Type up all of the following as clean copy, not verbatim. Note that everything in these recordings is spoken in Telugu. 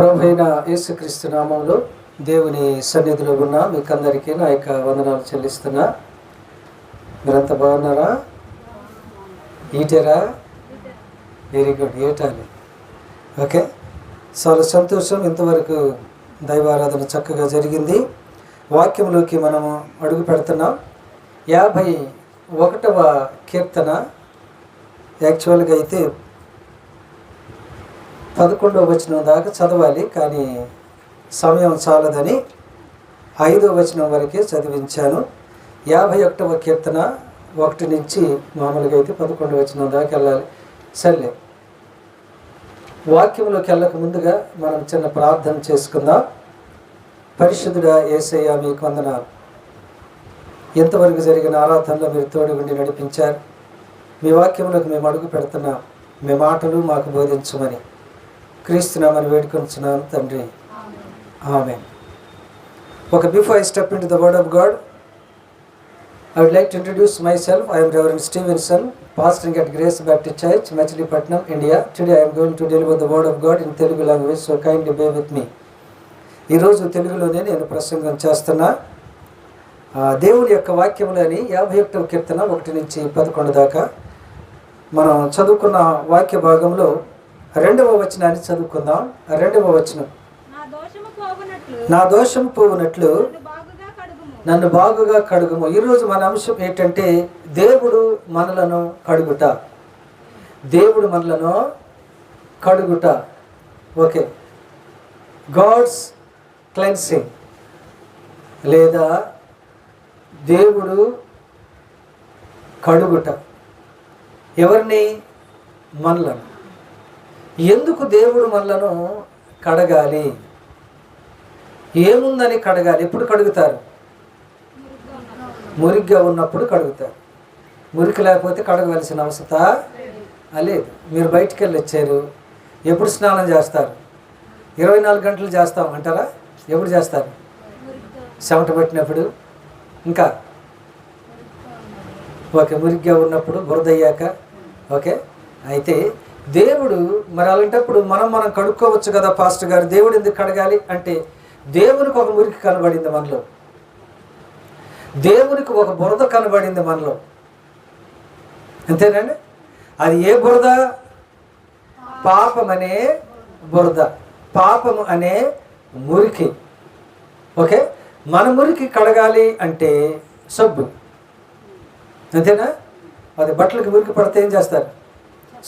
ప్రభువైన యేసుక్రీస్తు నామంలో దేవుని సన్నిధిలో ఉన్న మీకందరికీ నా యొక్క వందనాలు చెల్లిస్తున్నా. మీరంతా బాగున్నారా? ఈటెరా? Very good. ఏటాలి. ఓకే, చాలా సంతోషం. ఇంతవరకు దైవారాధన చక్కగా జరిగింది. వాక్యంలోకి మనము అడుగు పెడుతున్నాం. 51వ కీర్తన. యాక్చువల్గా అయితే 11వ వచనం దాకా చదవాలి, కానీ సమయం చాలదని 5వ వచనం వరకే చదివించాను. 51వ కీర్తన 1 నుంచి మామూలుగా అయితే 11వ వచనం దాకా వెళ్ళాలి. సర్లే, వాక్యంలోకి వెళ్ళక ముందుగా మనం చిన్న ప్రార్థన చేసుకుందాం. పరిశుద్ధుడా యేసయ్య, మీకు వందనాలు. ఎంతవరకు జరిగిన ఆరాధనలో మీరు తోడుగుండి నడిపించారు. మీ వాక్యంలోకి మేము అడుగు పెడుతున్నాం. మీ మాటలు మాకు బోధించమని క్రీస్తునామని వేడుకొంచున్నాను తండ్రి, ఆమేన్. Okay, before I step into the word of God, I would like to introduce myself. I am Reverend Stevenson, pastoring at Grace Baptist Church, Machilipatnam, India. Today I am going to deliver the word of God in Telugu language, so kindly bear with me. ఈరోజు తెలుగులోనే నేను ప్రసంగం చేస్తున్నా. దేవుని యొక్క వాక్యంలోని 51వ కీర్తన 1 నుంచి 11 దాకా మనం చదువుకున్న వాక్య భాగంలో 2వ వచనాన్ని చదువుకుందాం. 2వ వచనం, నా దోషం పోవునట్లు నన్ను బాగుగా కడుగుము. ఈరోజు మన అంశం ఏంటంటే దేవుడు మనలను కడుగుట. దేవుడు మనలను కడుగుట. ఓకే, గాడ్స్ క్లెన్సింగ్, లేదా దేవుడు కడుగుట. ఎవరిని? మనలను. ఎందుకు దేవుడు మనలను కడగాలి? ఏముందని కడగాలి? ఎప్పుడు కడుగుతారు? మురిగ్గా ఉన్నప్పుడు కడుగుతారు. మురికి లేకపోతే కడగవలసిన అవసరం లేదు. మీరు బయటికి వెళ్ళి వచ్చారు, ఎప్పుడు స్నానం చేస్తారు? 24 గంటలు చేస్తాం అంటారా? ఎప్పుడు చేస్తారు? చెమట పట్టినప్పుడు. ఇంకా ఓకే, మురిగ్గా ఉన్నప్పుడు, బురదయ్యాక. ఓకే, అయితే దేవుడు మరి అలాంటప్పుడు మనం కడుక్కోవచ్చు కదా పాస్టర్ గారు. దేవుడు ఎందుకు కడగాలి అంటే దేవునికి ఒక మురికి కనబడింది మనలో, దేవునికి ఒక బురద కనబడింది మనలో. అంతేనండి. అది ఏ బురద? పాపం అనే బురద, పాపము అనే మురికి. ఓకే, మన మురికి కడగాలి అంటే సబ్బు. అంతేనా? అది బట్టలకి మురికి పడితే ఏం చేస్తారు?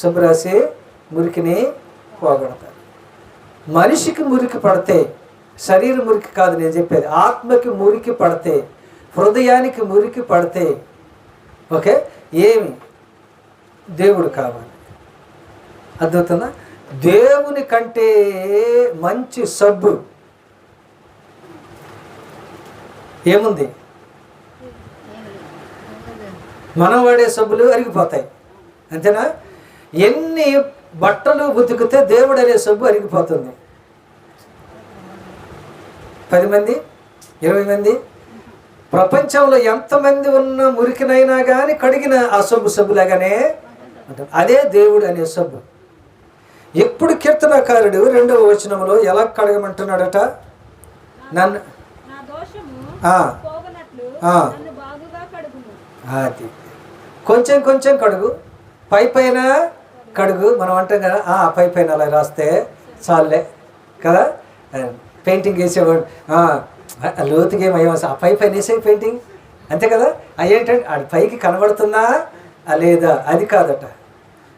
సబ్బు రాసి మురికిని పోగొడతారు. మనిషికి మురికి పడితే, శరీర మురికి కాదు నేను చెప్పేది, ఆత్మకి మురికి పడితే, హృదయానికి మురికి పడితే, ఓకే, ఏమి? దేవుడు కావాలి. అర్థమవుతుందా? దేవుని కంటే మంచి సబ్బు ఏముంది? మనం వాడే సబ్బులు అరిగిపోతాయి. అంతేనా? ఎన్ని బట్టలు ఉతికితే దేవుడు అనే సబ్బు అరిగిపోతుంది. 10 మంది 20 మంది ప్రపంచంలో ఎంతమంది ఉన్న మురికినైనా కానీ కడిగిన ఆ సబ్బులాగానే ఉంటుంది. అదే దేవుడు అనే సబ్బు. ఎప్పుడు కీర్తనకారుడు 2వ వచనంలో ఎలా కడగమంటున్నాడట? నన్ను అది కొంచెం కొంచెం కడుగు, పైన కడుగు. మనం అంటాం కదా, పైన అలా రాస్తే చాలే కదా. పెయింటింగ్ వేసేవాడు లోతుగా ఏమయ్యా, ఆ పైన వేసే పెయింటింగ్ అంతే కదా. అయ్యేంటంటే అది పైకి కనబడుతుందా లేదా? అది కాదట.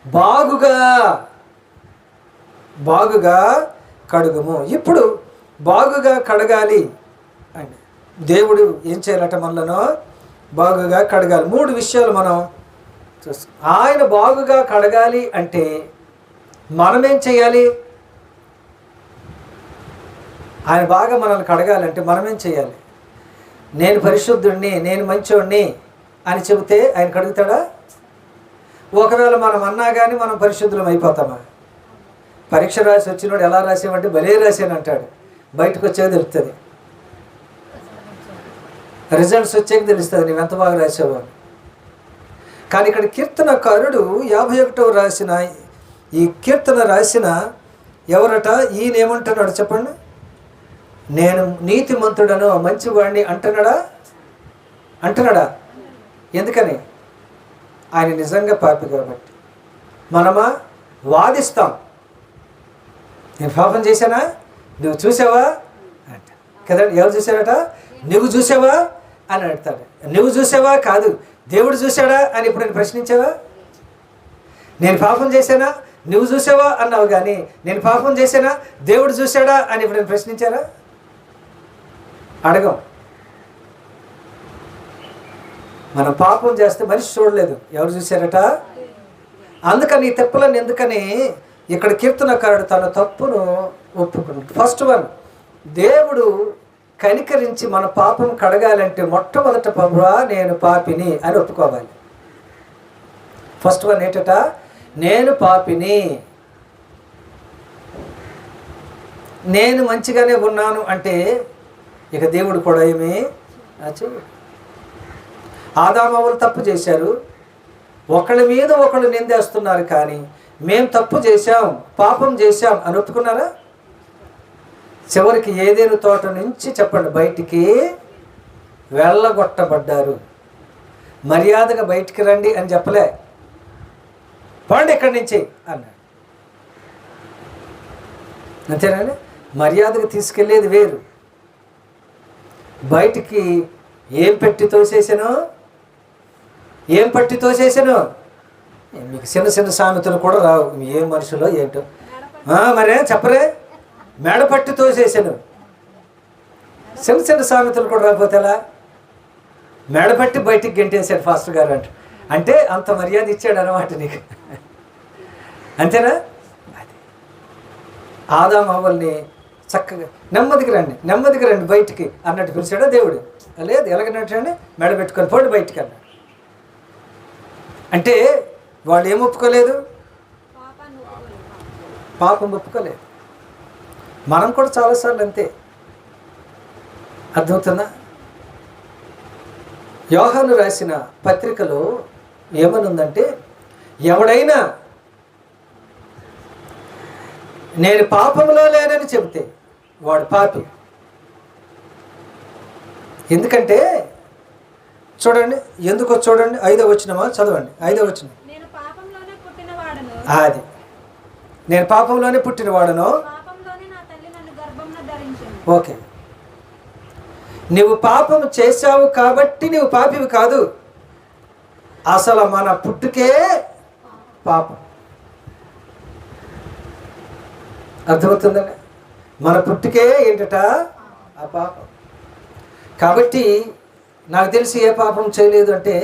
బాగుగా కడుగుము. ఇప్పుడు బాగుగా కడగాలి అండి. దేవుడు ఏం చేయాలట? మనలను బాగుగా కడగాలి. 3 విషయాలు మనం చూస్తాం. ఆయన బాగుగా కడగాలి అంటే మనమేం చేయాలి? ఆయన బాగా మనల్ని కడగాలంటే మనమేం చేయాలి? నేను పరిశుద్ధుడిని, నేను మంచోడిని అని చెబితే ఆయన కడుగుతాడా? ఒకవేళ మనం అన్నా కానీ మనం పరిశుద్ధులం అయిపోతామా? పరీక్ష రాసి వచ్చినోడు ఎలా రాసామంటే భలే రాసాను అంటాడు. బయటకు వచ్చేది తెలుస్తుంది, రిజల్ట్స్ వచ్చాక తెలుస్తుంది నువ్వు ఎంత బాగా రాసావు. కానీ ఇక్కడ కీర్తనకారుడు 51వ ఈ కీర్తన రాసిన ఎవరట? ఈయన ఏమంటున్నాడు చెప్పండి? నేను నీతిమంతుడను, మంచివాడిని అంటున్నాడా? ఎందుకని? ఆయన నిజంగా పాపి కాబట్టి. మనమా వాదిస్తాం, నేను పాపం చేశానా, నువ్వు చూసావా అంట కదండి. ఎవరు చూశారట? నువ్వు చూసావా అని అడుగుతాడు. నువ్వు చూసావా కాదు, దేవుడు చూశాడా అని ఇప్పుడు నేను ప్రశ్నించావా? నేను పాపం చేశానా, నువ్వు చూసావా అన్నావు, కానీ నేను పాపం చేశానా, దేవుడు చూశాడా అని ఇప్పుడు నేను ప్రశ్నించారా? అడగం. మనం పాపం చేస్తే మనిషి చూడలేదు, ఎవరు చూశారట? అందుకని తెప్పలని ఎందుకని ఇక్కడ కీర్తనకారుడు తన తప్పును ఒప్పుకున్నాడు. ఫస్ట్ వన్, దేవుడు కనికరించి మన పాపం కడగాలంటే మొట్టమొదట ప్రభువా నేను పాపిని అని ఒప్పుకోవాలి. ఫస్ట్ వన్ ఏంటట? నేను పాపిని, నేను మంచిగానే ఉన్నాను అంటే ఇక దేవుడు కూడా ఏమి చేయడు. ఆదామవ్వలు తప్పు చేశారు, ఒకళ్ళ మీద ఒకళ్ళు నిందేస్తున్నారు, కానీ మేము తప్పు చేశాం, పాపం చేశాం అని ఒప్పుకున్నారా? చివరికి ఏదేను తోట నుంచి చెప్పండి బయటికి వెళ్ళగొట్టబడ్డారు. మర్యాదగా బయటికి రండి అని చెప్పలే, పోండి ఇక్కడి నుంచి అన్నాడు. అంతేనండి. మర్యాదగా తీసుకెళ్ళేది వేరు. బయటికి ఏం పట్టి తోసేసాను మీకు చిన్న చిన్న సామెతలు కూడా రావు, ఏం మనుషులో ఏంటో మరే చెప్పరే. మేడపట్టి తోసేసాను, చిన్న చిన్న సామెతలు కూడా రాకపోతే ఎలా? మేడపట్టి బయటికి గెంటేశాడు ఫాస్టర్ గారు అంటే అంత మర్యాద ఇచ్చాడు అన్నమాట నీకు. అంతేనా? అది ఆదాము అవ్వల్ని చక్కగా నెమ్మదికి రండి బయటికి అన్నట్టు పిలిచాడా దేవుడు? లేదు, ఎలాగన్నట్టండి? మెడ పెట్టుకొని పోండి బయటికి అన్నాడు. అంటే వాళ్ళు ఏం ఒప్పుకోలేదు? పాపం ఒప్పుకోలేదు. మనం కూడా చాలాసార్లు అంతే. అర్థమవుతుందా? యోహాను రాసిన పత్రికలో ఏమనుందంటే, ఎవడైనా నేను పాపంలో లేనని చెబితే వాడు పాపి. ఎందుకంటే చూడండి, ఎందుకో చూడండి, 5వ వచనమా చదవండి. 5వ వచనం, అది నేను పాపంలోనే పుట్టినవాడను. ఓకే, నువ్వు పాపం చేశావు కాబట్టి నువ్వు పాపివి కాదు. అసలు మన పుట్టుకే పాపం. అర్థమవుతుందండి? మన పుట్టుకే ఏంటట? ఆ పాపం. కాబట్టి నాకు తెలిసి ఏ పాపం చేయలేదు అంటే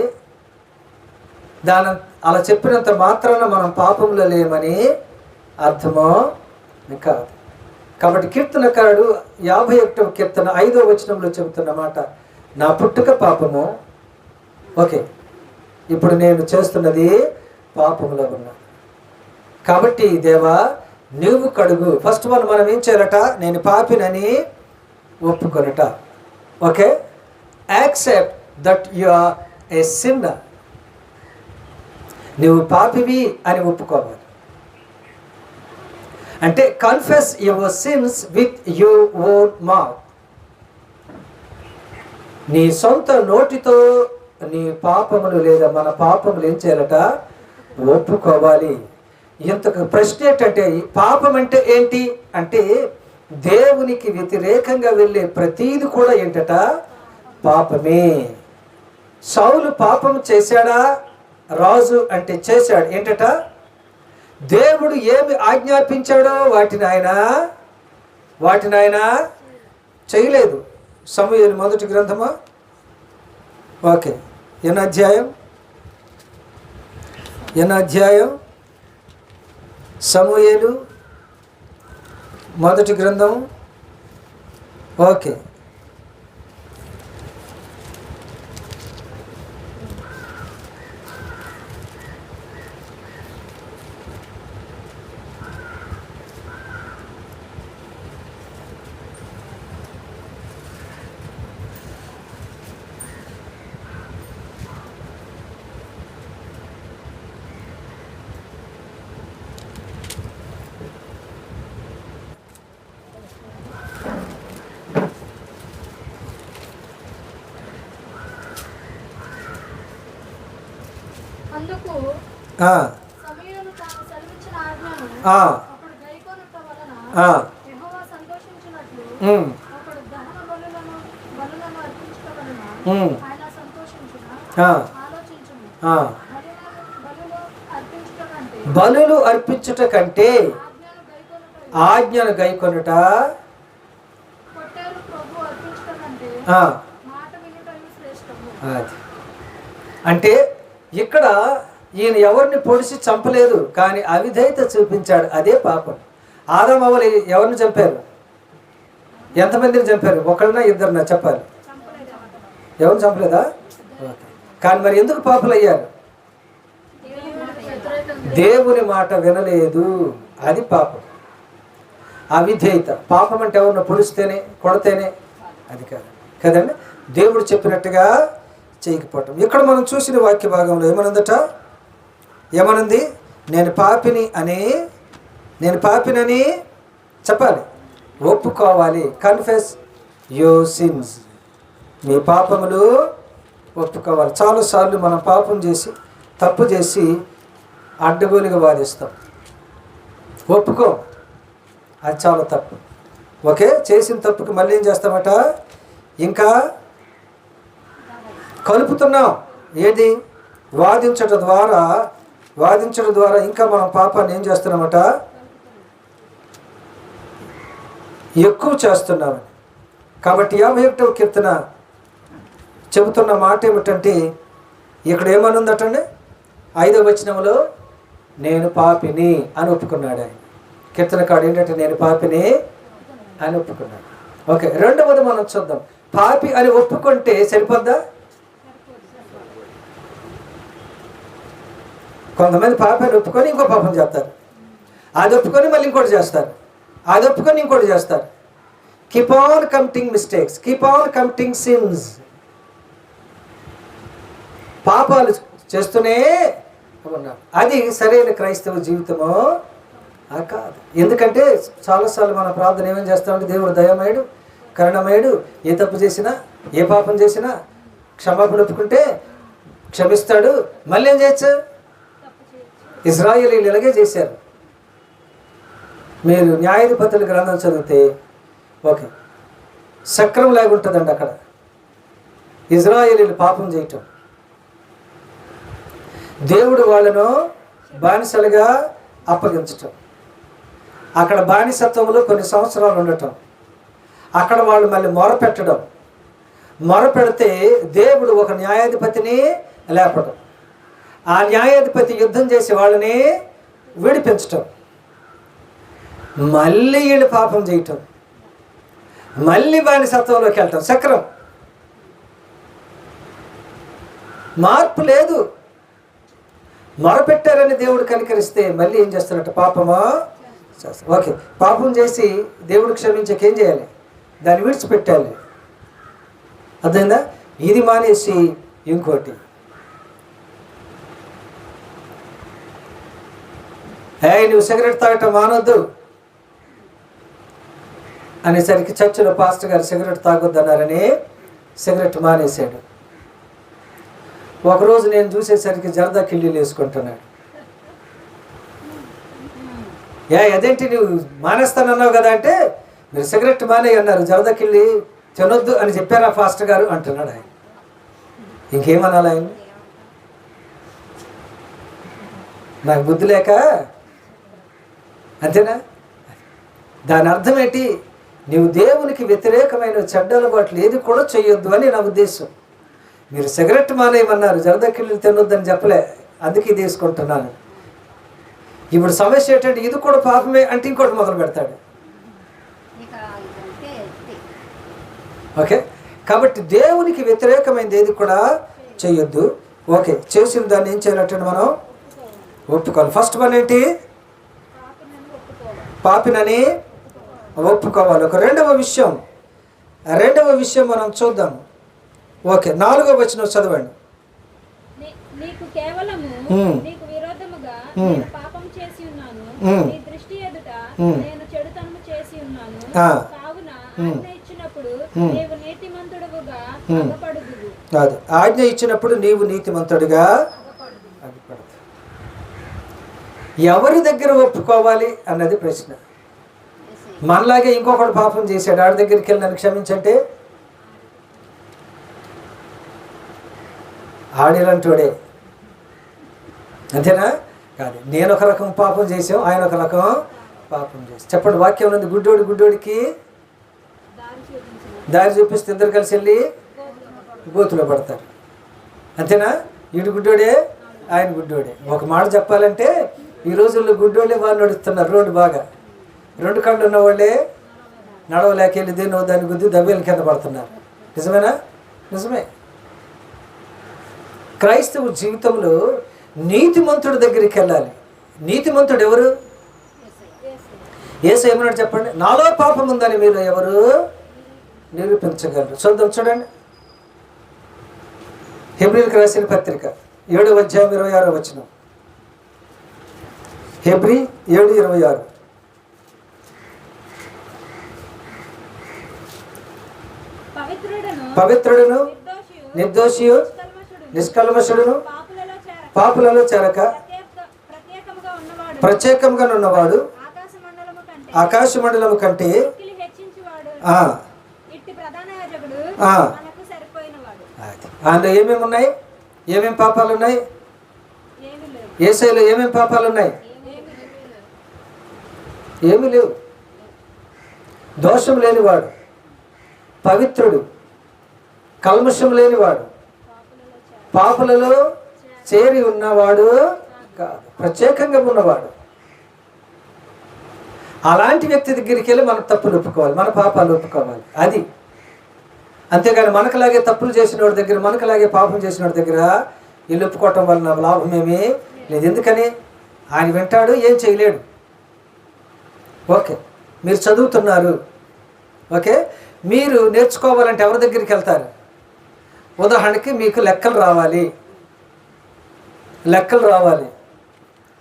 దాని అలా చెప్పినంత మాత్రాన మనం పాపంలో లేమని అర్థమో కాదు. కాబట్టి కీర్తనకారుడు 51వ కీర్తన 5వ వచనంలో చెబుతున్నమాట, నా పుట్టుక పాపము. ఓకే, ఇప్పుడు నేను చేస్తున్నది పాపంలో ఉన్నా కాబట్టి దేవా నువ్వు కడుగు. ఫస్ట్ వన్ మనం ఏం చేయాలట? నేను పాపినని ఒప్పుకొనట. Okay, accept that you are a sinner. నువ్వు పాపివి అని ఒప్పుకోవాలి. అంటే confess your sins with your own mouth. నీ సొంత నోటితో నీ పాపములు లేదా మన పాపములు ఏం చేయాలట? ఒప్పుకోవాలి. ఇంతకు ప్రశ్న ఏంటంటే, పాపం అంటే ఏంటి అంటే దేవునికి వ్యతిరేకంగా వెళ్ళే ప్రతీది కూడా ఏంటట? పాపమే. సౌలు పాపం చేశాడా? రాజు అంటే చేశాడు. ఏంటట? దేవుడు ఏమి ఆజ్ఞాపించాడో వాటిని ఆయన చేయలేదు. సమూయేలు మొదటి గ్రంథమా? ఓకే, ఎన్నో అధ్యాయం? సమూయేలు మొదటి గ్రంథం. ఓకే, బలులు అర్పించుట కంటే ఆజ్ఞను గైకొనుట అంటే ఇక్కడ ఈయన ఎవరిని పొడిచి చంపలేదు, కానీ అవిధేయత చూపించాడు. అదే పాపం. ఆదాము అవ్వలు ఎవరిని చంపారు? ఎంతమందిని చంపారు? ఒకళ్ళనా ఇద్దరునా చెప్పాలి? ఎవరిని చంపలేదా? కానీ మరి ఎందుకు పాపులు అయ్యారు? దేవుని మాట వినలేదు. అది పాపం, అవిధేయత. పాపం అంటే ఎవరిని పొడిస్తేనే కొడితేనే అది కాదు కదండి. దేవుడు చెప్పినట్టుగా చేయకపోవటం. ఇక్కడ మనం చూసిన వాక్య భాగంలో ఏమనుంది? నేను పాపినని చెప్పాలి, ఒప్పుకోవాలి. Confess your since. మీ పాపములు ఒప్పుకోవాలి. చాలాసార్లు మనం పాపం చేసి తప్పు చేసి అడ్డగోలుగా వాదిస్తాం, ఒప్పుకో. అది చాలా తప్పు. ఓకే, చేసిన తప్పుకి మళ్ళీ ఏం చేస్తామట? ఇంకా కలుపుతున్నాం. ఏది? వాదించడం ద్వారా ఇంకా మనం పాపాన్ని ఏం చేస్తున్నామట? ఎక్కువ చేస్తున్నామని. కాబట్టి 51వ కీర్తన చెబుతున్న మాట ఏమిటంటే, ఇక్కడ ఏమనుందటండి? 5వ వచనంలో నేను పాపిని అని ఒప్పుకున్నాడు ఆయన. కీర్తనకాడు ఏంటంటే నేను పాపిని అని ఒప్పుకున్నాడు. ఓకే, రెండవది మనం చూద్దాం. పాపి అని ఒప్పుకుంటే సరిపోద్దా? కొంతమంది పాపి అని ఒప్పుకొని ఇంకో పాపం చేస్తారు, అది ఒప్పుకొని మళ్ళీ ఇంకోటి చేస్తారు, అది ఒప్పుకొని ఇంకోటి చేస్తారు. Keep on committing mistakes, keep on committing since. పాపాలు చేస్తూనే ఉన్నారు. అది సరైన క్రైస్తవ జీవితమో కాదు. ఎందుకంటే చాలాసార్లు మన ప్రార్థన ఏమేం చేస్తామంటే, దేవుడు దయామయుడు, కరుణమయుడు, ఏ తప్పు చేసినా ఏ పాపం చేసినా క్షమాపణ ఒప్పుకుంటే క్షమిస్తాడు. మళ్ళీ ఏం చేయొచ్చు? ఇజ్రాయేలీలు ఇలాగే చేశారు. మీరు న్యాయాధిపతుల గ్రంథం చదివితే ఓకే, సక్రం లేకుంటుందండి అక్కడ. ఇజ్రాయేలీలు పాపం చేయటం, దేవుడు వాళ్ళను బానిసలుగా అప్పగించటం, అక్కడ బానిసత్వంలో కొన్ని సంవత్సరాలు ఉండటం, అక్కడ వాళ్ళు మళ్ళీ మొరపెడితే దేవుడు ఒక న్యాయాధిపతిని లేపడం, ఆ న్యాయాధిపతి యుద్ధం చేసి వాళ్ళని విడిపించటం, మళ్ళీ వీళ్ళు పాపం చేయటం, మళ్ళీ బానిసత్వంలోకి వెళ్ళటం. చక్రం, మార్పు లేదు. మొరపెట్టారని దేవుడు కనికరిస్తే మళ్ళీ ఏం చేస్తారంట? పాపమా చేస్తారు. ఓకే, పాపం చేసి దేవుడు క్షమించకేం చేయాలి? దాన్ని విడిచిపెట్టాలి. అర్థమైందా? ఇది మానేసి ఇంకోటి, నువ్వు సిగరెట్ తాగటం మానొద్దు అనేసరికి చర్చిలో పాస్టర్ గారు సిగరెట్ తాగొద్దన్నారని సిగరెట్ మానేశాడు. ఒకరోజు నేను చూసేసరికి జరదా కిళ్ళీలు వేసుకుంటున్నాడు. అదేంటి నువ్వు మానేస్తానన్నావు కదా అంటే, మీరు సిగరెట్ మానే అన్నారు, జరదా కిళ్ళి తినొద్దు అని చెప్పారా పాస్టర్ గారు అంటున్నాడు ఆయన. ఇంకేమనాలి ఆయన? నాకు బుద్ధి లేక అంతేనా? దాని అర్థం ఏంటి? నీవు దేవునికి వ్యతిరేకమైన చెడ్డ అలవాట్లు ఏది కూడా చేయొద్దు అని నా ఉద్దేశం. మీరు సిగరెట్ మానేయమన్నారు, జరదకిళ్ళు తినొద్దని చెప్పలే, అందుకే తీసుకుంటున్నాను. ఇప్పుడు సమస్య ఏంటంటే ఇది కూడా పాపమే అంటే ఇంకోటి మొదలు పెడతాడు. ఓకే, కాబట్టి దేవునికి వ్యతిరేకమైనది ఏది కూడా చేయొద్దు. ఓకే, చేసిన దాన్ని ఏం చేయాలంటే మనం ఒప్పుకోవాలి. ఫస్ట్ వన్ ఏంటి? పాపినని ఒప్పుకోవాలి. ఒక రెండవ విషయం మనం చూద్దాం. ఓకే, 4వ వచనం చదవండి. నీకు కేవలము నీకు విరోధముగా పాపం చేసి ఉన్నాను, నీ దృష్టి ఎదుట నేను చెడుతనము చేసి ఉన్నాను, కావున ఆజ్ఞ ఇచ్చినప్పుడు నీవు నీతిమంతుడుగా అగపడుదువు. ఆజ్ఞ ఇచ్చినప్పుడు నీవు నీతిమంతుడిగా అగపడదు. ఎవరి దగ్గర ఒప్పుకోవాలి అన్నది ప్రశ్న. మనలాగే ఇంకొకడు పాపం చేశాడు, ఆడి దగ్గరికి వెళ్ళి నన్ను క్షమించంటే ఆడిలంటోడే, అంతేనా? కాదు, నేను ఒక రకం పాపం చేసాం, ఆయన ఒక రకం పాపం చేసాం. చెప్పండి, వాక్యం ఉంది, గుడ్డోడికి దారి చూపిస్తే ఇద్దరు కలిసి వెళ్ళి గోతులో పడతారు. అంతేనా? వీడు గుడ్డోడే, ఆయన గుడ్డోడే. ఒక మాట చెప్పాలంటే ఈ రోజుల్లో గుడ్డోళ్ళే బాగా నడుస్తున్నారు రోడ్డు బాగా. 2 కళ్ళు ఉన్న వాళ్ళే నడవలేక వెళ్ళి దేనో దాని గుద్ది దెబ్బలు కింద పడుతున్నారు. నిజమేనా? నిజమే. క్రైస్తవ జీవితంలో నీతిమంతుడి దగ్గరికి వెళ్ళాలి. నీతిమంతుడు ఎవరు? యేసు ఏమన్నాడు చెప్పండి? నాలో పాపం ఉందని మీరు ఎవరు నిరూపించగలరు? చూడండి, హెబ్రీలకు రాసిన పత్రిక 7వ అధ్యాయం 26వ వచనం. హెబ్రీ 7:26. పవిత్రుడును నిర్దోషియు నిష్కల్మషుడును పాపులలో చేరక ప్రత్యేకంగా ఉన్నవాడు ఆకాశ మండలము కంటే అందులో ఏమేమి ఉన్నాయి? ఏమేమి పాపాలు ఉన్నాయి? యేసయ్యలో ఏమేమి పాపాలు ఉన్నాయి? ఏమీ లేవు. దోషం లేనివాడు, పవిత్రుడు, కల్మషం లేనివాడు, పాపులలో చేరి ఉన్నవాడు కాదు, ప్రత్యేకంగా ఉన్నవాడు. అలాంటి వ్యక్తి దగ్గరికి వెళ్ళి మన తప్పులు ఒప్పుకోవాలి, మన పాపాలు ఒప్పుకోవాలి. అది అంతేగాని మనకులాగే తప్పులు చేసిన వాడి దగ్గర, మనకులాగే పాపం చేసిన వాడి దగ్గర వీళ్ళు ఒప్పుకోవటం వలన లాభమేమీ లేదు. ఎందుకని? ఆయన వింటాడు, ఏం చేయలేడు. ఓకే, మీరు చదువుతున్నారు, ఓకే, మీరు నేర్చుకోవాలంటే ఎవరి దగ్గరికి వెళ్తారు? ఉదాహరణకి మీకు లెక్కలు రావాలి,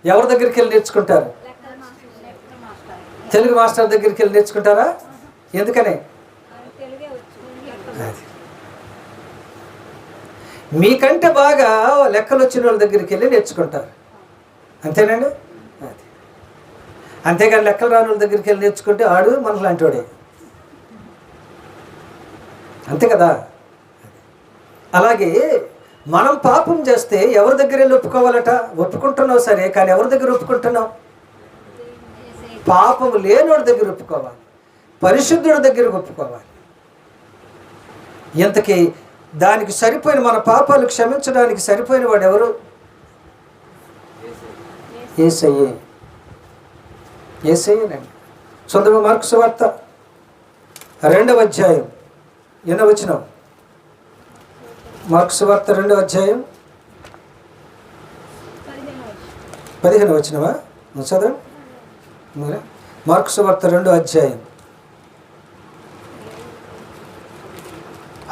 ఎవరి దగ్గరికి వెళ్ళి నేర్చుకుంటారు? తెలుగు మాస్టర్ దగ్గరికి వెళ్ళి నేర్చుకుంటారా? ఎందుకని? మీకంటే బాగా లెక్కలు వచ్చిన వాళ్ళ దగ్గరికి వెళ్ళి నేర్చుకుంటారు. అంతేనండి? అంతేగాని లెక్కలు రాని వాళ్ళ దగ్గరికి వెళ్ళి నేర్చుకుంటే ఆడు మనలాంటి వాడే. అంతే కదా? అలాగే మనం పాపం చేస్తే ఎవరి దగ్గర వెళ్ళి ఒప్పుకోవాలట? ఒప్పుకుంటున్నావు సరే, కానీ ఎవరి దగ్గర ఒప్పుకుంటున్నావు? పాపము లేనివాడి దగ్గర ఒప్పుకోవాలి, పరిశుద్ధుడి దగ్గర ఒప్పుకోవాలి. ఇంతకీ దానికి సరిపోయిన, మన పాపాలు క్షమించడానికి సరిపోయిన వాడు ఎవరు? యేసయ్యేనండి. సొంతగా మార్కు సువార్త 2వ అధ్యాయం 8వ వచనం. మార్కు సువార్త 2వ అధ్యాయం 15వ వచనమా? చదవండి. మార్కు సువార్త 2వ అధ్యాయం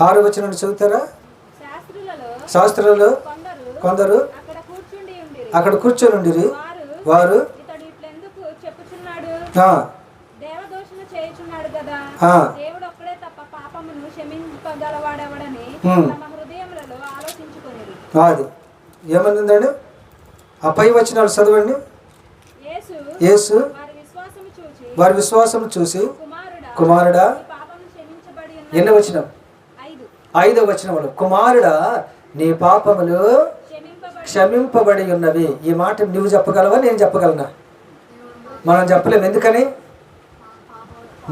6వ వచనం చదువుతారా? శాస్త్రులలో కొందరు అక్కడ కూర్చొని ఉండిరి. వారు అది ఏమనుందండి? ఆ పై వచనాలు చదవండి. యేసు వారి విశ్వాసం చూసి, కుమారుడా, ఎన్ని వచనం? 5వ వచనములు, కుమారుడా నీ పాపములు క్షమింపబడి ఉన్నవి. ఈ మాట నువ్వు చెప్పగలవా? నేను చెప్పగలనా? మనం చెప్పలేము. ఎందుకని?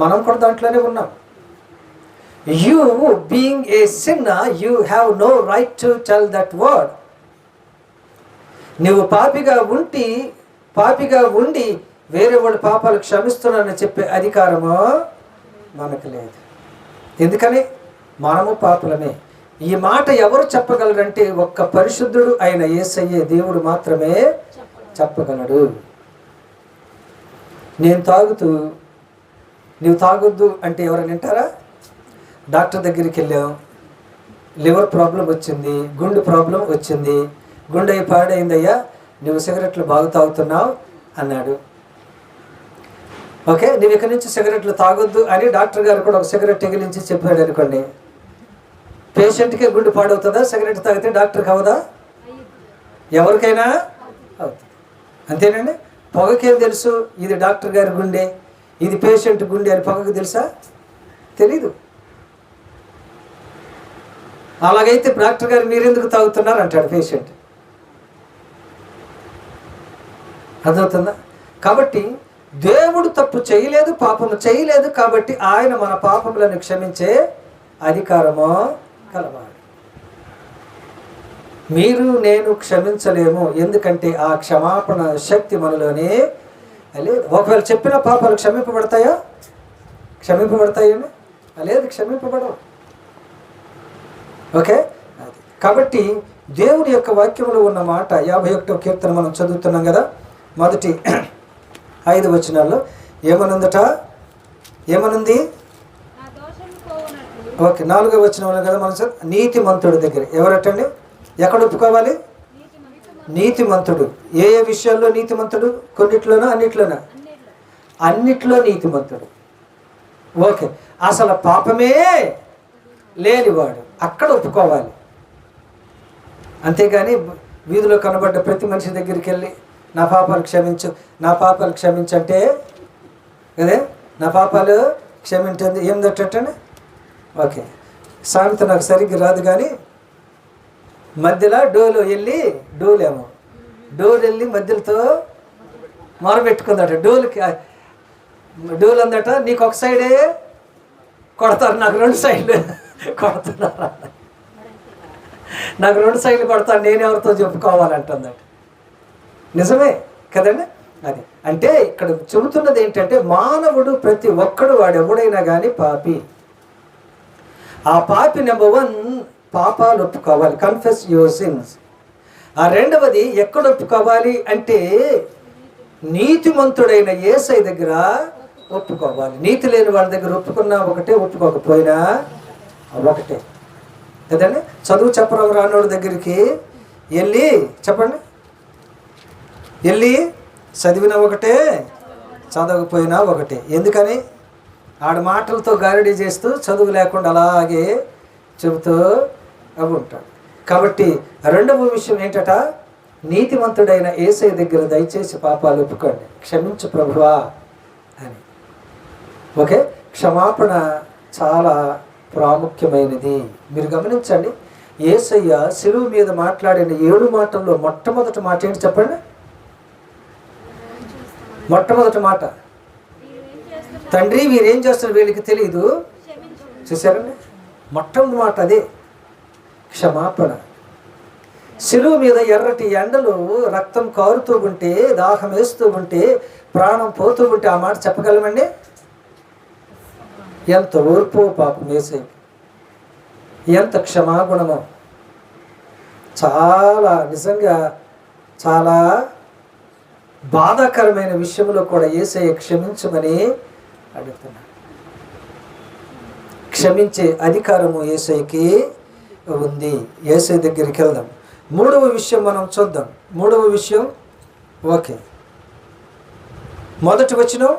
మనం కూడా దాంట్లోనే ఉన్నాం. You being a sinner, you have no right to tell that word. నువ్వు పాపిగా ఉండి వేరే వాడి పాపాలు క్షమిస్తున్నానని చెప్పే అధికారము మనకు లేదు. ఎందుకని? మనము పాపులమే. ఈ మాట ఎవరు చెప్పగలరంటే ఒక్క పరిశుద్ధుడు అయిన యేసయ్యే దేవుడు మాత్రమే చెప్పగలడు. నేను తాగుతూ నువ్వు తాగొద్దు అంటే ఎవరైనా వింటారా? డాక్టర్ దగ్గరికి వెళ్ళాం, లివర్ ప్రాబ్లం వచ్చింది, గుండె ప్రాబ్లం వచ్చింది, గుండె పాడైందయ్యా, నువ్వు సిగరెట్లు బాగా తాగుతున్నావు అన్నాడు. ఓకే, నువ్వు ఇక్కడి నుంచి సిగరెట్లు తాగొద్దు అని డాక్టర్ గారు కూడా ఒక సిగరెట్ ఎగిలించి చెప్పాడు అనుకోండి. పేషెంట్కే గుండె పాడవుతుందా? సిగరెట్ తాగితే డాక్టర్కి అవదా? ఎవరికైనా అవుతుంది. అంతేనండి? పొగకేం తెలుసు ఇది డాక్టర్ గారి గుండె, ఇది పేషెంట్ గుండె అని పొగకు తెలుసా? తెలీదు. అలాగైతే డాక్టర్ గారు మీరెందుకు తాగుతున్నారు అంటాడు పేషెంట్. అర్థమవుతుందా? కాబట్టి దేవుడు తప్పు చేయలేదు, పాపము చేయలేదు, కాబట్టి ఆయన మన పాపములను క్షమించే అధికారము కలవాడు. మీరు నేను క్షమించలేము, ఎందుకంటే ఆ క్షమాపణ శక్తి మనలోనే లేదు. ఒకవేళ చెప్పిన పాపాలు క్షమింపబడతాయా? క్షమింపబడతాయండి? లేదు, క్షమింపబడవు. ఓకే, అది కాబట్టి దేవుడి యొక్క వాక్యంలో ఉన్న మాట 51వ కీర్తన మనం చదువుతున్నాం కదా, మొదటి 5 వచనాల్లో ఏమనుంది? ఓకే, 4వ వచనంలో కదా మనం నీతిమంతుడి దగ్గర ఎవరటండి? ఎక్కడ ఒప్పుకోవాలి? నీతిమంతుడు. ఏ ఏ విషయాల్లో నీతిమంతుడు? కొన్నిట్లోనా అన్నిట్లోనా? అన్నిట్లో నీతిమంతుడు. ఓకే, అసలు పాపమే లేనివాడు, అక్కడ ఒప్పుకోవాలి. అంతేగాని వీధిలో కనబడ్డ ప్రతి మనిషి దగ్గరికి వెళ్ళి నా పాపాలు క్షమించు, నా పాపాలు క్షమించంటే కదే, నా పాపాలు క్షమించండి ఏం తట్టండి. ఓకే, సామెత నాకు సరిగ్గా రాదు కానీ మధ్యలో డోలు వెళ్ళి మధ్యలతో మొరబెట్టుకుందట. డోలు అందట నీకు ఒక సైడే కొడతారు, నాకు 2 సైడ్లు కొడుతున్నారు, నాకు 2 సైడ్లు కొడతారు, నేనెవరితో చెప్పుకోవాలంటుందట. నిజమే కదండి. అది అంటే ఇక్కడ చెబుతున్నది ఏంటంటే మానవుడు ప్రతి ఒక్కడు వాడు ఎవడైనా కానీ పాపి. ఆ పాపి నెంబర్ 1 పాపాలు ఒప్పుకోవాలి, కన్ఫెస్ యువర్ సిన్స్. ఆ రెండవది ఎక్కడ ఒప్పుకోవాలి అంటే నీతిమంతుడైన యేసయ్య దగ్గర ఒప్పుకోవాలి. నీతి లేని వాళ్ళ దగ్గర ఒప్పుకున్నా ఒకటే, ఒప్పుకోకపోయినా ఒకటే కదండి. చదువు చెప్పడం రానోడి దగ్గరికి వెళ్ళి చెప్పండి, వెళ్ళి చదివిన ఒకటే, చదవకపోయినా ఒకటే. ఎందుకని? ఆడ మాటలతో గారడీ చేస్తూ చదువు లేకుండా అలాగే చెబుతూ ఉంటాడు. కాబట్టి రెండవ విషయం ఏంటట? నీతిమంతుడైన యేసయ్య దగ్గర దయచేసి పాపాలు ఒప్పుకోండి, క్షమించు ప్రభువా అని. ఓకే, క్షమాపణ చాలా ప్రాముఖ్యమైనది. మీరు గమనించండి, యేసయ్య శిలువ మీద మాట్లాడిన 7 మాటల్లో మొట్టమొదటి మాట ఏంటి చెప్పండి? మొట్టమొదటి మాట, తండ్రి వీరేం చేస్తారు వీళ్ళకి తెలియదు. చూసారండి, మొట్టమొదటి మాట అదే, క్షమాపణ. శిలువ మీద ఎర్రటి ఎండలు, రక్తం కారుతూ ఉంటే, దాహం వేస్తూ ఉంటే, ప్రాణం పోతూ ఉంటే ఆ మాట చెప్పగలమండి? ఎంత ఓర్పు పాపం యేసయ్య, ఎంత క్షమాగుణమో. చాలా నిజంగా చాలా బాధాకరమైన విషయంలో కూడా యేసయ్య క్షమించమని అడుగుతున్నాడు. క్షమించే అధికారము యేసయ్యకి ఉంది. యేసయ్య దగ్గరికి వెళ్దాం. 3వ విషయం మనం చూద్దాం. 3వ విషయం, ఓకే, మొదటి వచనం,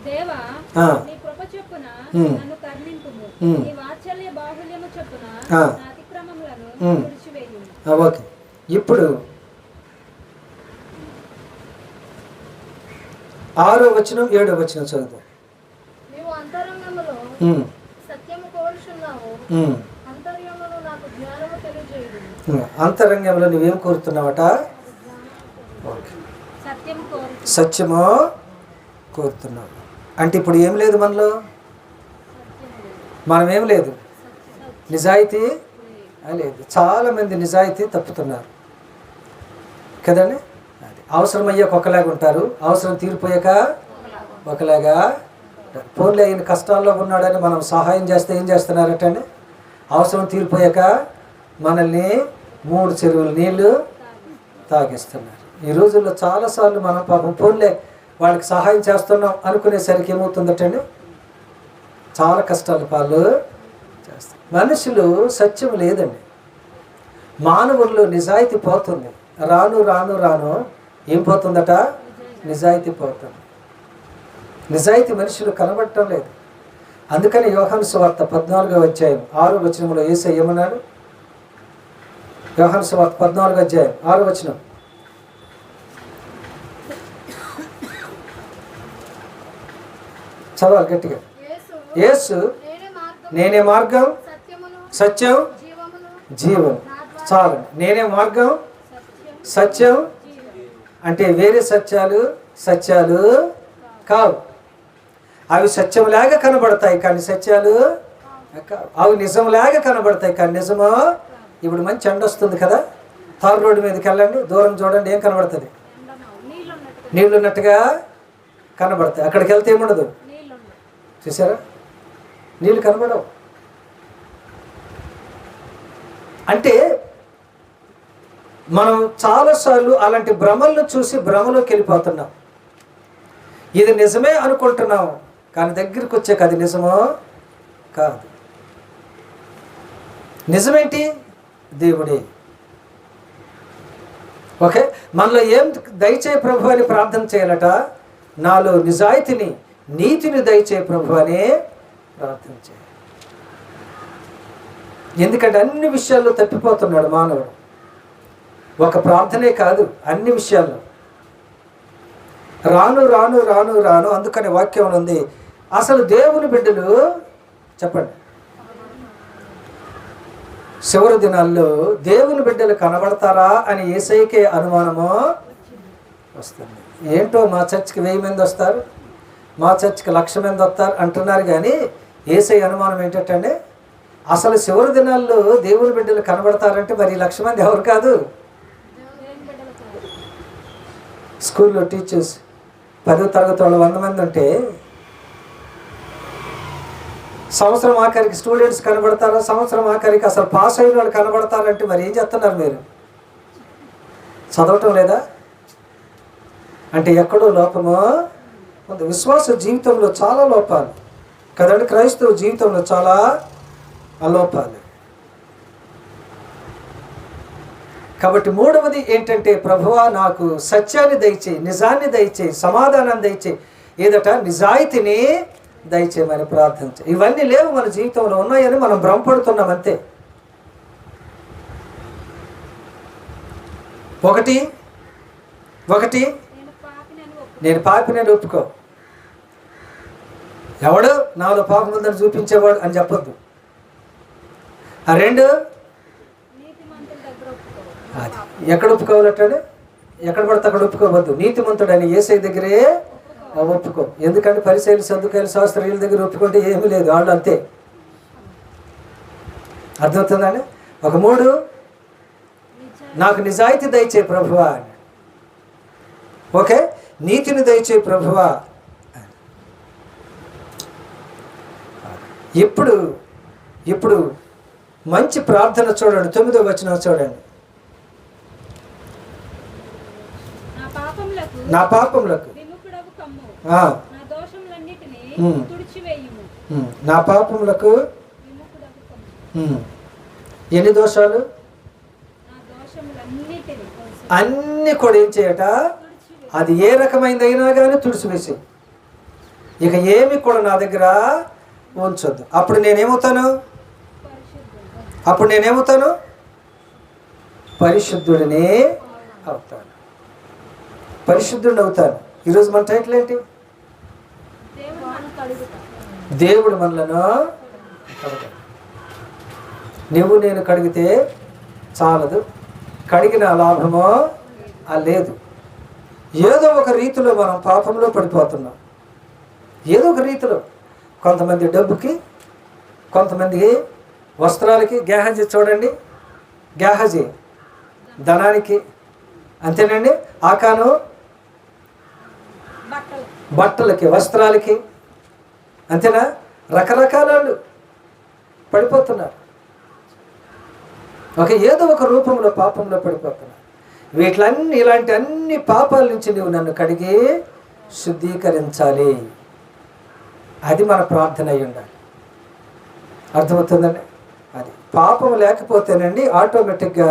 దేవా నీ కృప చొప్పున నన్ను కరుణింపుము, నీ వాత్సల్య బాహుల్యము చొప్పున నా అతిక్రమములను తుడిచివేయుము. ఓకే, ఇప్పుడు 6వ వచనం 7వ వచనం చదువుదాం. నీవు అంతరంగములో సత్యము కోరుచున్నావు, అంతర్యములో నాకు జ్ఞానము తెలియజేయుము. అంతరంగంలో నువ్వేం కోరుతున్నావట? సత్యము కోరుతున్నావు. అంటే ఇప్పుడు ఏం లేదు మనలో, మనం ఏం లేదు, నిజాయితీ లేదు. చాలామంది నిజాయితీ తప్పుతున్నారు కదండి. అది అవసరమయ్యాక ఒకలాగా ఉంటారు, అవసరం తీరిపోయాక ఒకలాగా. ఫోన్లో అయిన కష్టాల్లో ఉన్నాడని మనం సహాయం చేస్తే ఏం చేస్తున్నారటండి? అవసరం తీరిపోయాక మనల్ని 3 చెరువుల నీళ్లు తాగిస్తున్నారు. ఈ రోజుల్లో చాలాసార్లు మనం పాపం ఫోన్లే వాళ్ళకి సహాయం చేస్తున్నాం అనుకునేసరికి ఏమవుతుందటండి? చాలా కష్టాల పాలు చేస్తాం. మనుషులు సత్యం లేదండి, మానవుల్లో నిజాయితీ పోతుంది. రాను రాను రాను ఏం పోతుందట? నిజాయితీ పోతుంది. నిజాయితీ మనుషులు కనబడటం లేదు. అందుకని యోహాను సువార్త 14వ అధ్యాయం 6వ వచనంలో యేసయ్య ఏమన్నాడు? యోహాను సువార్త 14వ అధ్యాయం 6వ వచనం, చదవాలి గట్టిగా. యేసు యేసు నేనే మార్గం నేనే మార్గం, సత్యమును సత్యం, జీవమును జీవం. నా ద్వారా చాలు. నేనే మార్గం, సత్యం సత్యం అంటే వేరే సత్యాలు కావు. అవి సత్యంలాగా కనబడతాయి కానీ సత్యాలు కావు. అవి నిజంలాగా కనబడతాయి కానీ నిజమో. ఇప్పుడు మంచి ఎండ వస్తుంది కదా, తార్ రోడ్డు మీదకి వెళ్ళండి, దూరం చూడండి, ఏం కనబడుతుంది? నీళ్ళు ఉన్నట్టుగా కనబడతాయి. అక్కడికి వెళ్తే ఏముండదు, చూసారా, నీళ్ళు కనబడవు. అంటే మనం చాలాసార్లు అలాంటి భ్రమలను చూసి భ్రమలోకి వెళ్ళిపోతున్నాం. ఇది నిజమే అనుకుంటున్నాం కానీ దగ్గరికి వచ్చాక అది నిజమో కాదు. నిజమేంటి? దేవుడే. ఓకే, మనలో ఏం దయచేయ ప్రభు అని ప్రార్థన చేయాలట? నాలో నిజాయితీని, నీతిని దయచేయ ప్రభు అని ప్రార్థన చేయాలి. ఎందుకంటే అన్ని విషయాల్లో తప్పిపోతున్నాడు మానవుడు. ఒక ప్రార్థనే కాదు, అన్ని విషయాల్లో రాను రాను రాను రాను. అందుకని వాక్యం ఉంది, అసలు దేవుని బిడ్డలు చెప్పండి, చివరి దినాల్లో దేవుని బిడ్డలు కనబడతారా అని యేసయ్యకే అనుమానము వస్తుంది. ఏంటో మా చర్చికి 1000 మంది వస్తారు, మా చర్చికి 1,00,000 మంది వస్తారు అంటున్నారు కానీ యేసయ్య అనుమానం ఏంటంటే అసలు చివరి దినాల్లో దేవుని బిడ్డలు కనబడతారంటే మరి 1,00,000 మంది ఎవరు కాదు. స్కూల్లో టీచర్స్ 10వ తరగతి వాళ్ళు 100 మంది ఉంటే సంవత్సరం ఆఖరికి స్టూడెంట్స్ కనబడతారా? సంవత్సరం ఆఖరికి అసలు పాస్ అయిన వాళ్ళు కనబడతారంటే మరి ఏం చేస్తున్నారు మీరు? చదవటం లేదా? అంటే ఎక్కడో లోపమో ఉంది. విశ్వాస జీవితంలో చాలా లోపాలు కదండి, క్రైస్తవ జీవితంలో చాలా అలోపాలు. కాబట్టి మూడవది ఏంటంటే, ప్రభువా నాకు సత్యాన్ని దయచేయి, నిజాన్ని దయచేయి, సమాధానాన్ని దయచేయి, ఏదట నిజాయితీని దయచేయమని ప్రార్థించే. ఇవన్నీ లేవు మన జీవితంలో, ఉన్నాయని మనం భ్రమపడుతున్నాం అంతే. ఒకటి నేను పాపినని ఒప్పుకో. ఎవడు నాలో పాపం ఉందని చూపించేవాడు అని చెప్పొద్దు. ఆ 2 అది ఎక్కడ ఒప్పుకోవాలంటే ఎక్కడ పడితే అక్కడ ఒప్పుకోవద్దు. నీతిమంతుడు అని యేసయ్య దగ్గరే ఒప్పుకో. ఎందుకంటే పరిసయ్యులు, సద్దుకాయలు, శాస్త్రీయుల దగ్గర ఒప్పుకుంటే ఏమీ లేదు, వాళ్ళు అంతే. అర్థమవుతుందండి? ఒక 3 నాకు నిజాయితీ దయచే ప్రభువా. ఓకే, నీతిని దయచే ప్రభువా. ఇప్పుడు మంచి ప్రార్థన చూడండి, 9వ వచనం చూడండి. నా పాపములకు నా పాపములకు ఎన్ని దోషాలు? అన్ని కూడా ఏం చేయట? అది ఏ రకమైనదైనా కానీ తుడిచివేసి, ఇక ఏమి కూడా నా దగ్గర ఉంచొద్దు. అప్పుడు నేనేమవుతాను? పరిశుద్ధుడిని అవుతాను. పరిశుద్ధుడిని అవుతాను. ఈరోజు మన టైటిల్ ఏంటి? దేవుడు మనలను కడగాలి. నువ్వు నేను కడిగితే చాలదు, కడిగిన లాభమో లేదు. ఏదో ఒక రీతిలో మనం పాపంలో పడిపోతున్నాం. ఏదో ఒక రీతిలో, కొంతమంది డబ్బుకి, కొంతమంది వస్త్రాలకి. గేహజీ చూడండి, గేహజీ ధనానికి, అంతేనండి. ఆకాను బట్టలకి, వస్త్రాలకి, అంతేనా? రకరకాల వాళ్ళు పడిపోతున్నారు. ఏదో ఒక రూపంలో పాపంలో పడిపోతున్నారు. ఇలాంటి అన్ని పాపాల నుంచి నువ్వు నన్ను కడిగి శుద్ధీకరించాలి. అది మన ప్రార్థన అయి ఉండాలి. అర్థమవుతుందండి? అది పాపం లేకపోతేనండి ఆటోమేటిక్గా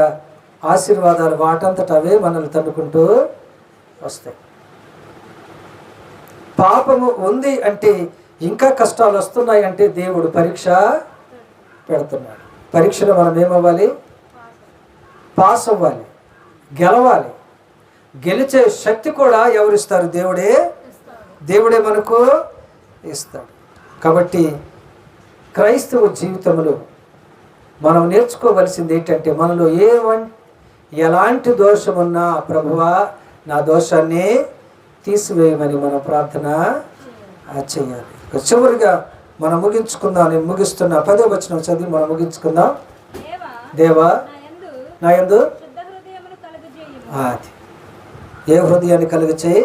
ఆశీర్వాదాలు వాటంతట అవే మనల్ని తన్నుకుంటూ వస్తాయి. పాపము ఉంది అంటే, ఇంకా కష్టాలు వస్తున్నాయి అంటే దేవుడు పరీక్ష పెడుతున్నాడు. పరీక్షలో మనం ఏమవ్వాలి? పాస్ అవ్వాలి, గెలవాలి. గెలిచే శక్తి కూడా ఎవరిస్తారు? దేవుడే మనకు ఇస్తాడు. కాబట్టి క్రైస్తవ జీవితంలో మనం నేర్చుకోవలసింది ఏంటంటే, మనలో ఎలాంటి దోషం ఉన్నా ప్రభువా నా దోషాన్ని తీసివేయమని మనం ప్రార్థన చేయాలి. చివరిగా మనం ముగించుకుందాం. నేను ముగిస్తున్నా 10వ వచనం చదివి మనం ముగించుకుందాం. దేవా నా యందు అది ఏ హృదయాన్ని కలుగచేయి.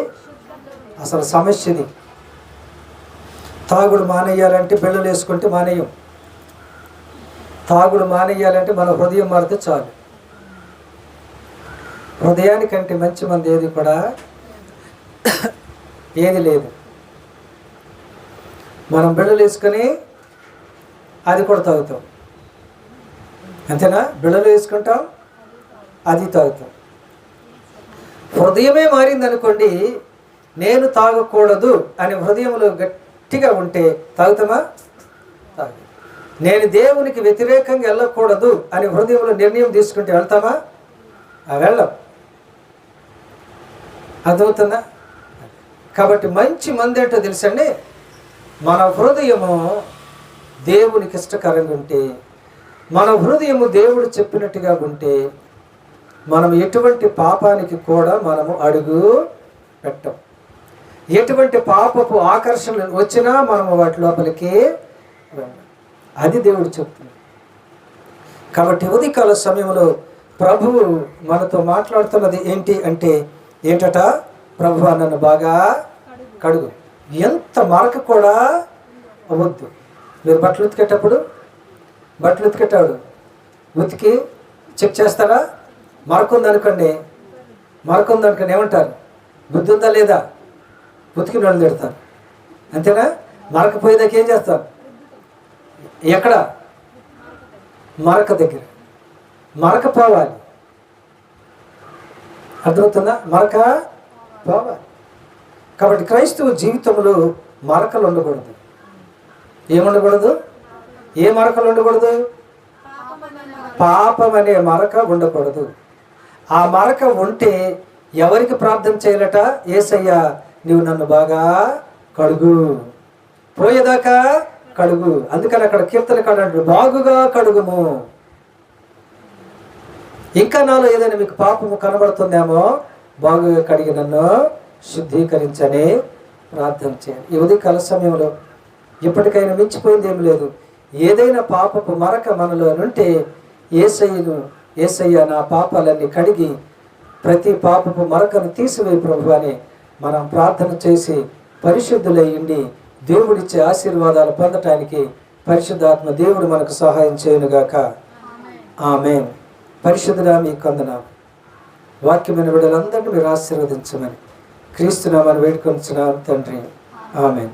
అసలు సమస్యది తాగుడు మానేయాలంటే బిళ్ళలు వేసుకుంటే మానేయం. తాగుడు మానేయాలంటే మన హృదయం మారితే చాలు. హృదయానికంటే మంచి మంది ఏది కూడా ఏది లేదు. మనం బిళ్ళలు వేసుకొని అది కూడా తాగుతాం, అంతేనా? బిళ్ళలు వేసుకుంటాం, అది తాగుతాం. హృదయమే మారిందనుకోండి, నేను తాగకూడదు అని హృదయంలో గట్టిగా ఉంటే తాగుతామా? తాగు. నేను దేవునికి వ్యతిరేకంగా వెళ్ళకూడదు అని హృదయంలో నిర్ణయం తీసుకుంటే వెళ్తామా? వెళ్ళం. అర్థమవుతుందా? కాబట్టి మంచి మంది ఏంటో తెలుసండి, మన హృదయము దేవునికి ఇష్టకరంగా ఉంటే, మన హృదయము దేవుడు చెప్పినట్టుగా ఉంటే, మనం ఎటువంటి పాపానికి కూడా మనము అడుగు పెట్టం. ఎటువంటి పాపపు ఆకర్షణలు వచ్చినా మనము వాటి లోపలికి వెళ్ళం. అది దేవుడు చెప్తున్నాడు. కాబట్టి ఉదయకాల సమయంలో ప్రభువు మనతో మాట్లాడుతున్నది ఏంటి అంటే, ఏంటట? ప్రభువా నన్ను బాగా కడుగు. ఎంత మరక కూడా అవ్వద్దు. మీరు బట్టలు ఉతికేటప్పుడు ఉతికి చెక్ చేస్తారా? మరకుందనుకోండి ఏమంటారు? బుద్ధి ఉందా లేదా? ఉతికి నన్ను తిడతారు, అంతేనా? మరకపోయేదాకా ఏం చేస్తారు? ఎక్కడ? మరక దగ్గర. మరక పోవాలి. అర్థమవుతుందా? మరక పోవాలి. కాబట్టి క్రైస్తవ జీవితంలో మరకలు ఉండకూడదు. ఏముండకూడదు? ఏ మరకలు ఉండకూడదు? పాపం అనే మరక ఉండకూడదు. ఆ మరక ఉంటే ఎవరికి ప్రార్థన చేయాలట? యేసయ్యా నీవు నన్ను బాగా కడుగు, పోయేదాకా కడుగు. అందుకని అక్కడ కీర్తనకారుడు బాగుగా కడుగుము. ఇంకా నాలో ఏదైనా మీకు పాపము కనబడుతుందేమో, బాగుగా కడిగి నన్ను శుద్ధీకరించని ప్రార్థన చేయండి. ఈ ఉదయకాల సమయంలో ఇప్పటికైనా మించిపోయింది ఏమి లేదు. ఏదైనా పాపపు మరక మనలో ఉంటే యేసయ్య నా పాపాలన్నీ కడిగి ప్రతి పాపపు మరకను తీసివేయి ప్రభు అని మనం ప్రార్థన చేసి పరిశుద్ధులయ్యండి దేవుడిచ్చే ఆశీర్వాదాలు పొందటానికి పరిశుద్ధాత్మ దేవుడు మనకు సహాయం చేయనుగాక. ఆమేన్. పరిశుద్ధుడా మీకు వందనాలు. వాక్యమైన బిడ్డలందరినీ మీరు ఆశీర్వదించమని క్రీస్తు నామమున వేడుకొనుచున్నాను తండ్రి. ఆమేన్.